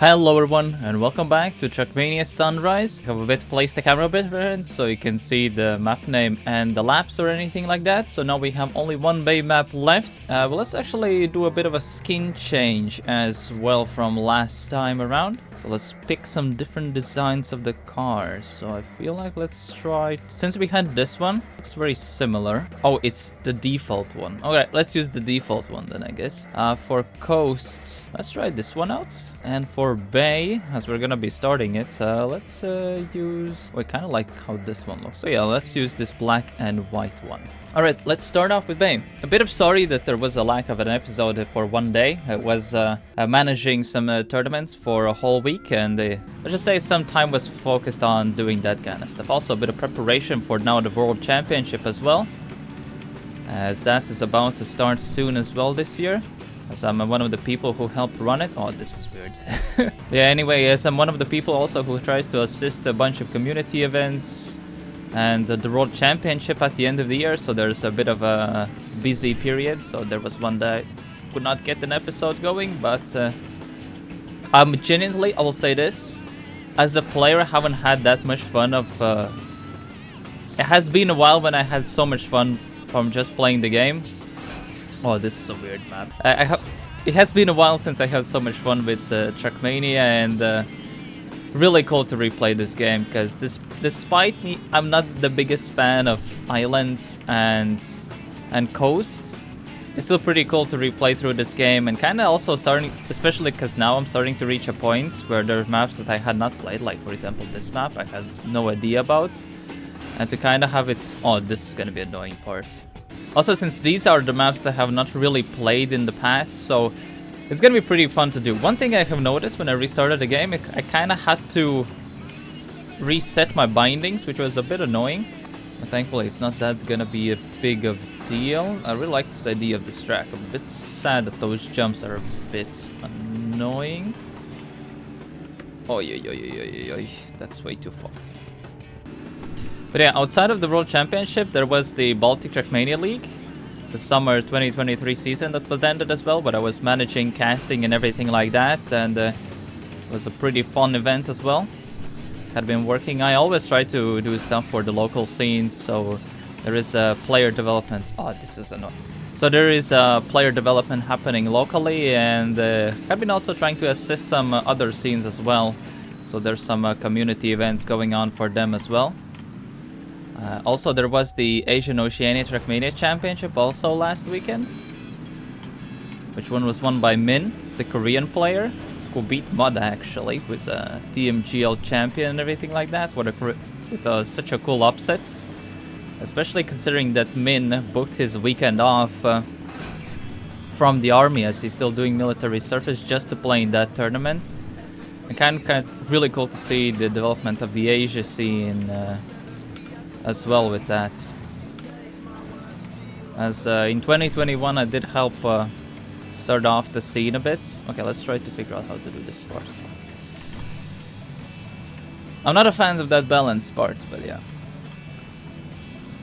Hello everyone and welcome back to Trackmania Sunrise. I have a bit placed the camera a bit different so you can see the map name and the laps or anything like that. So now we have only one bay map left. Well, let's actually do a bit of a skin change as well from last time around. So let's pick some different designs of the cars. So I feel like let's try, since we had this one, looks very similar. Oh, it's the default one. Okay, let's use the default one then I guess. For coast, let's try this one out. And for bay, as we're gonna be starting it, let's use... I kind of like how this one looks. So yeah, let's use this black and white one. Alright, let's start off with bay. A bit of sorry that there was a lack of an episode for one day. I was managing some tournaments for a whole week, and let's just say some time was focused on doing that kind of stuff. Also a bit of preparation for now the World Championship as well, as that is about to start soon as well this year. As I'm one of the people who helped run it. Oh, this is weird. Yeah, anyway, yes, I'm one of the people also who tries to assist a bunch of community events and the World Championship at the end of the year. So there's a bit of a busy period. So there was one day I could not get an episode going, but genuinely, I will say this. As a player, I haven't had that much fun of... it has been a while when I had so much fun from just playing the game. Oh, this is a weird map. It has been a while since I had so much fun with Trackmania, and really cool to replay this game, because despite me, I'm not the biggest fan of islands and coasts. It's still pretty cool to replay through this game, and kind of also starting, especially because now I'm starting to reach a point where there are maps that I had not played, like for example this map I had no idea about, and to kind of have its... Oh, this is gonna be an annoying part. Also, since these are the maps that I have not really played in the past, so it's gonna be pretty fun to do. One thing I have noticed when I restarted the game, I kind of had to reset my bindings, which was a bit annoying. But thankfully, it's not that gonna be a big of deal. I really like this idea of this track. I'm a bit sad that those jumps are a bit annoying. Oh, that's way too far. But yeah, outside of the World Championship, there was the Baltic Trackmania League, the summer 2023 season that was ended as well, but I was managing casting and everything like that, and it was a pretty fun event as well. Had been working. I always try to do stuff for the local scene, so there is a player development. Oh, this is annoying. So there is a player development happening locally, and I've been also trying to assist some other scenes as well. So there's some community events going on for them as well. Also, there was the Asian Oceania Trackmania Championship also last weekend, which one was won by Min, the Korean player, who beat Mud actually, who is a TMGL champion and everything like that. With such a cool upset, especially considering that Min booked his weekend off from the army, as he's still doing military service just to play in that tournament. And kind of really cool to see the development of the Asia scene as well with that. As in 2021 I did help start off the scene a bit. Okay, let's try to figure out how to do this part. I'm not a fan of that balance part, but yeah.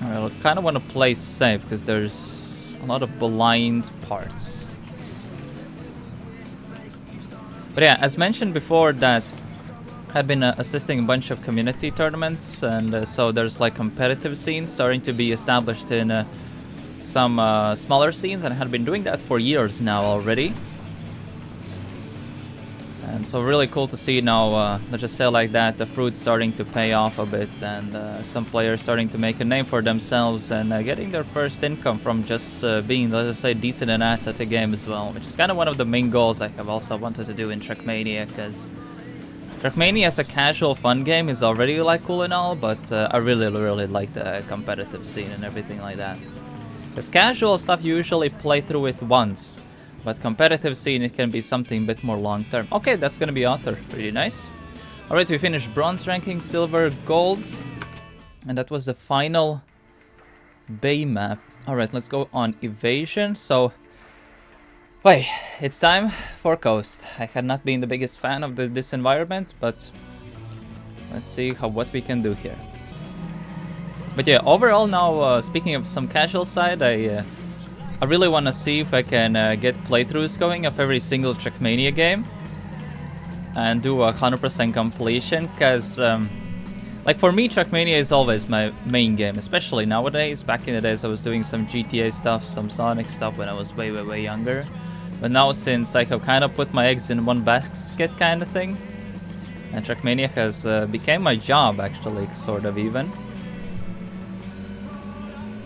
I kind of want to play safe because there's a lot of blind parts. But yeah, as mentioned before, that had been assisting a bunch of community tournaments, and so there's like competitive scenes starting to be established in some smaller scenes, and I had been doing that for years now already. And so really cool to see now, let's just say like that, the fruit's starting to pay off a bit, and some players starting to make a name for themselves and getting their first income from just being, let's just say, decent and at the game as well, which is kind of one of the main goals I have also wanted to do in Trackmania, because Trackmania as a casual fun game is already like cool and all, but I really like the competitive scene and everything like that. Because casual stuff you usually play through it once, but competitive scene it can be something a bit more long term. Okay, that's gonna be author, pretty nice. Alright, we finished bronze ranking, silver, gold, and that was the final bay map. Alright, let's go on evasion. So wait, it's time for coast. I had not been the biggest fan of this environment, but let's see what we can do here. But yeah, overall now, speaking of some casual side, I really want to see if I can get playthroughs going of every single Trackmania game. and do 100% completion, because like for me, Trackmania is always my main game, especially nowadays. Back in the days I was doing some GTA stuff, some Sonic stuff when I was way younger. But now, since I have kind of put my eggs in one basket kind of thing, and Trackmania has became my job actually, sort of even.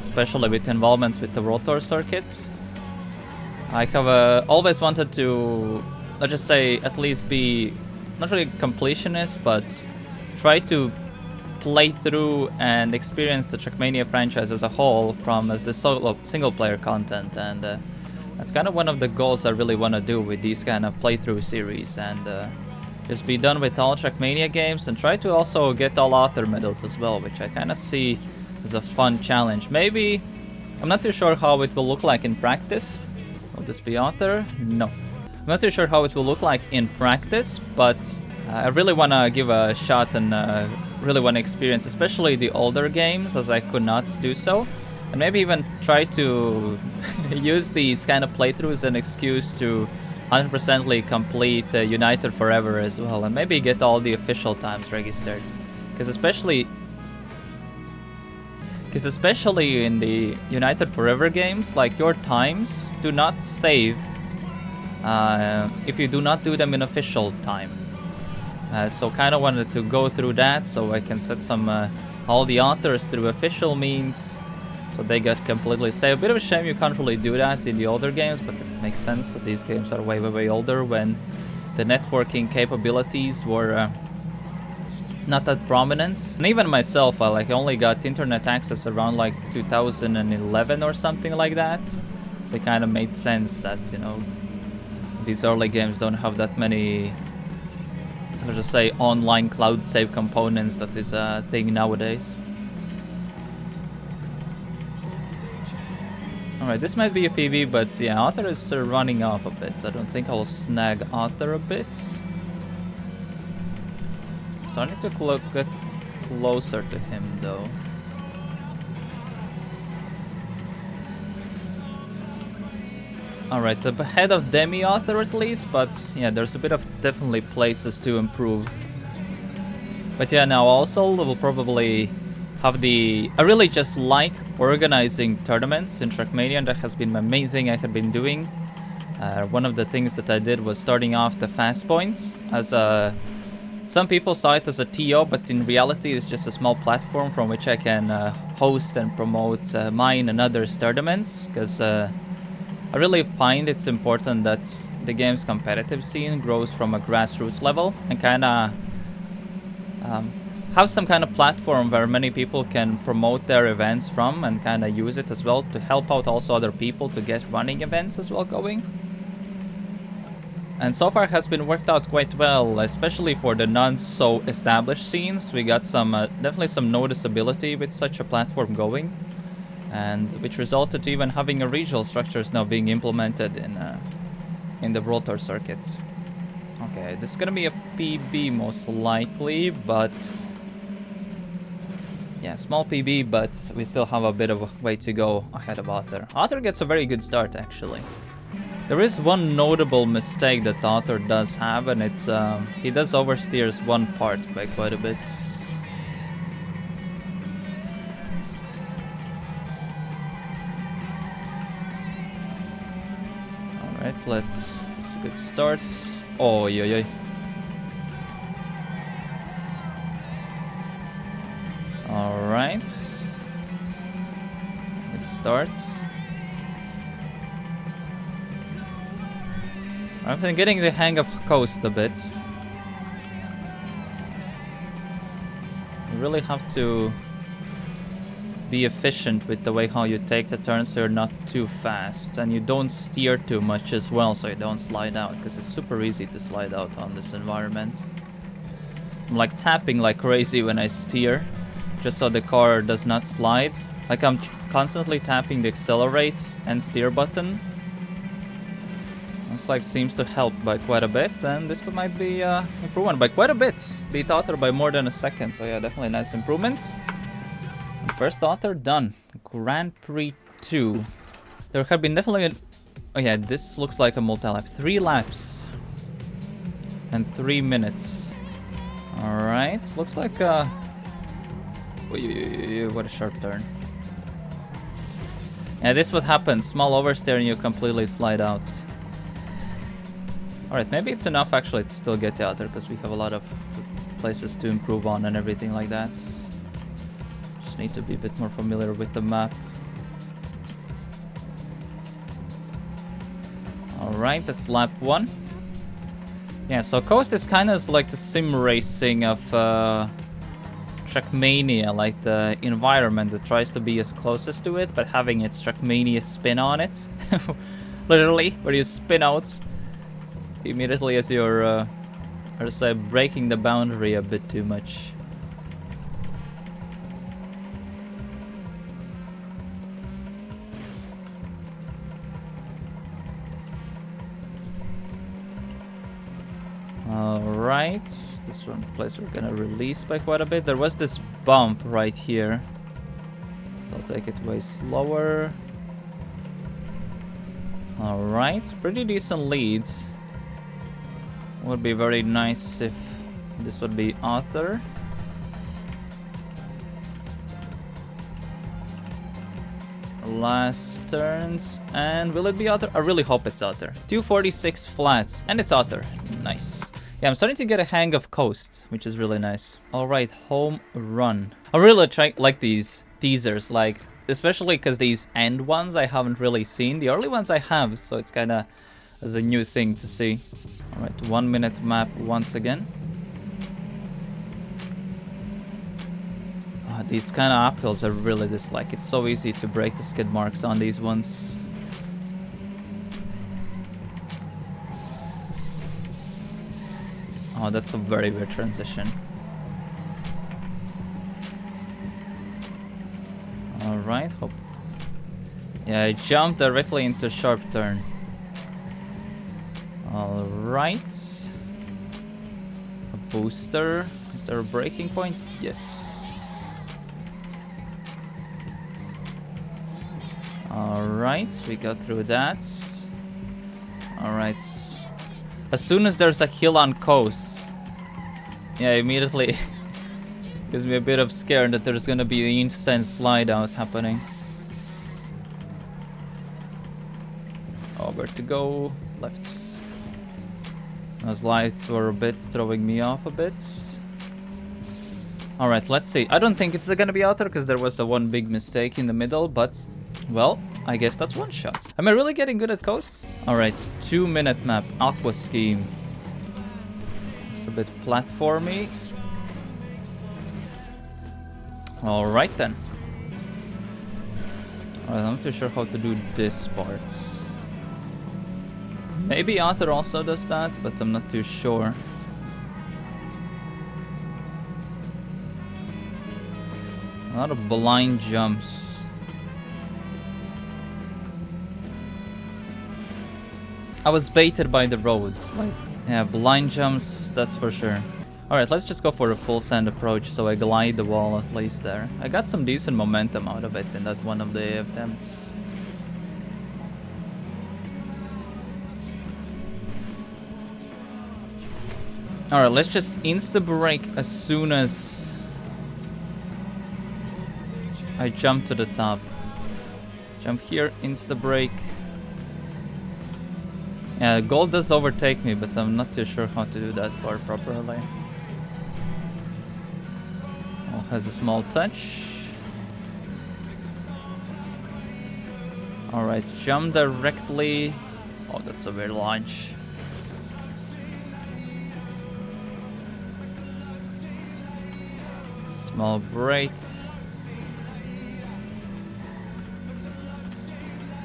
Especially with involvements with the rotor circuits. I have always wanted to, let's just say, at least be, not really completionist, but try to play through and experience the Trackmania franchise as a whole from as the single player content, and that's kind of one of the goals I really want to do with these kind of playthrough series, and just be done with all Trackmania games and try to also get all author medals as well, which I kind of see as a fun challenge. Maybe, I'm not too sure how it will look like in practice. Will this be author? No. I'm not too sure how it will look like in practice, but I really want to give a shot and really want to experience, especially the older games, as I could not do so. And maybe even try to use these kind of playthroughs as an excuse to 100%ly complete United Forever as well, and maybe get all the official times registered. Because especially in the United Forever games, like, your times do not save if you do not do them in official time. So kind of wanted to go through that so I can set some all the authors through official means, so they get completely saved. A bit of a shame you can't really do that in the older games, but it makes sense that these games are way older, when the networking capabilities were not that prominent. And even myself, I only got internet access around like 2011 or something like that. So it kind of made sense that, you know, these early games don't have that many, let's just say, online cloud save components that is a thing nowadays. Alright, this might be a PB, but yeah, Author is running off a bit. I don't think I'll snag Author a bit. So I need to get closer to him though. Alright, ahead of Demi-Author at least, but yeah, there's a bit of definitely places to improve. But yeah, now also we'll probably have the... I really just like organizing tournaments in Trackmania. That has been my main thing I had been doing. One of the things that I did was starting off the fast points as a... Some people saw it as a TO, but in reality it's just a small platform from which I can host and promote mine and others' tournaments, because I really find it's important that the game's competitive scene grows from a grassroots level and kind of have some kind of platform where many people can promote their events from and kind of use it as well to help out also other people to get running events as well going. And so far has been worked out quite well, especially for the non-so-established scenes. We got some definitely some noticeability with such a platform going, and which resulted to even having a regional structures now being implemented in the rotor circuits. Okay, this is gonna be a PB most likely, but yeah, small PB, but we still have a bit of a way to go ahead of Author. Author gets a very good start actually. There is one notable mistake that Author does have, and it's he does oversteers one part by quite a bit. Alright, that's a good start. Oh, yeah. Alright. Good start. I've been getting the hang of Coast a bit. You really have to be efficient with the way how you take the turns so you're not too fast, and you don't steer too much as well so you don't slide out, because it's super easy to slide out on this environment. I'm like tapping like crazy when I steer, just so the car does not slide. Like I'm constantly tapping the accelerate and steer button. Looks like seems to help by quite a bit, and this might be improvement by quite a bit. Beat Author by more than a second, so yeah, definitely nice improvements. First Author done. Grand Prix 2. There have been definitely... Oh yeah, this looks like a multi-lap. 3 laps. And 3 minutes. Alright, looks like what a sharp turn. Yeah, this is what happens. Small oversteer and you completely slide out. Alright, maybe it's enough actually to still get the other, because we have a lot of places to improve on and everything like that. Just need to be a bit more familiar with the map. Alright, that's lap 1. Yeah, so Coast is kind of like the sim racing of Trackmania, like the environment that tries to be as closest to it, but having its Trackmania spin on it. Literally, where you spin out immediately as you're, how to say, breaking the boundary a bit too much. Alright, this one place we're gonna release by quite a bit. There was this bump right here. So I'll take it way slower. Alright, pretty decent leads. Would be very nice if this would be Otter. Last turns, and will it be Otter? I really hope it's Otter. 246 flats, and it's Otter. Nice. Yeah, I'm starting to get a hang of Coast, which is really nice. Alright, Home Run. I really like these teasers, like, especially because these end ones I haven't really seen. The early ones I have, so it's kind of as a new thing to see. Alright, 1 minute map once again. These kind of uphills I really dislike. It's so easy to break the skid marks on these ones. Oh, that's a very weird transition. Alright, hope. Yeah, I jumped directly into sharp turn. Alright. A booster. Is there a breaking point? Yes. Alright, we got through that. Alright. As soon as there's a hill on Coast, yeah, immediately gives me a bit of scare that there's gonna be an instant slide out happening. Oh, where to go? Left. Those lights were a bit throwing me off a bit. Alright, let's see. I don't think it's gonna be out there because there was a one big mistake in the middle, but well, I guess that's one shot. Am I really getting good at Coast? Alright, 2 minute map, AquaScheme. It's a bit platformy. Alright then. Alright, I'm not too sure how to do this part. Maybe Otter also does that, but I'm not too sure. A lot of blind jumps. I was baited by the roads. Like, yeah, blind jumps, that's for sure. Alright, let's just go for a full sand approach so I glide the wall at least there. I got some decent momentum out of it in that one of the attempts. Alright, let's just insta-brake as soon as I jump to the top. Jump here, insta-brake. Yeah, gold does overtake me, but I'm not too sure how to do that part properly. Oh, has a small touch. Alright, jump directly. Oh, that's a weird launch. Small break.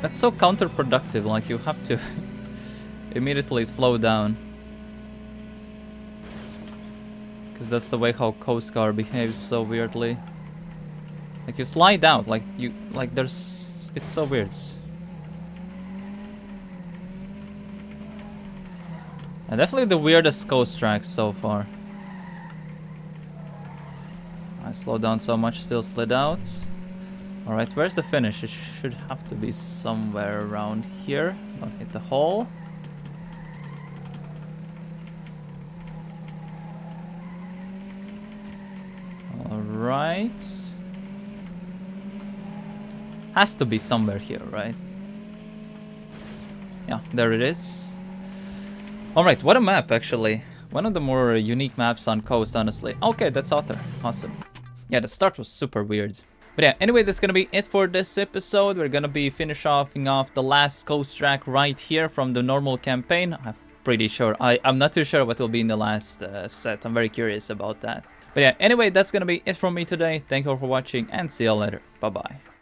That's so counterproductive, like you have to immediately slow down. Because that's the way how Coast Guard behaves so weirdly. Like you slide out, like you, like there's, it's so weird. And definitely the weirdest Coast tracks so far. I slowed down so much, still slid out. Alright, where's the finish? It should have to be somewhere around here. Don't hit the hole. States. Has to be somewhere here, right? Yeah, there it is. Alright, what a map, actually. One of the more unique maps on Coast, honestly. Okay, that's Author. Awesome. Yeah, the start was super weird. But yeah, anyway, that's gonna be it for this episode. We're gonna be finishing off the last coast track right here from the normal campaign. I'm pretty sure. I'm not too sure what will be in the last set. I'm very curious about that. But yeah, anyway, that's gonna be it from me today. Thank you all for watching and see you all later. Bye-bye.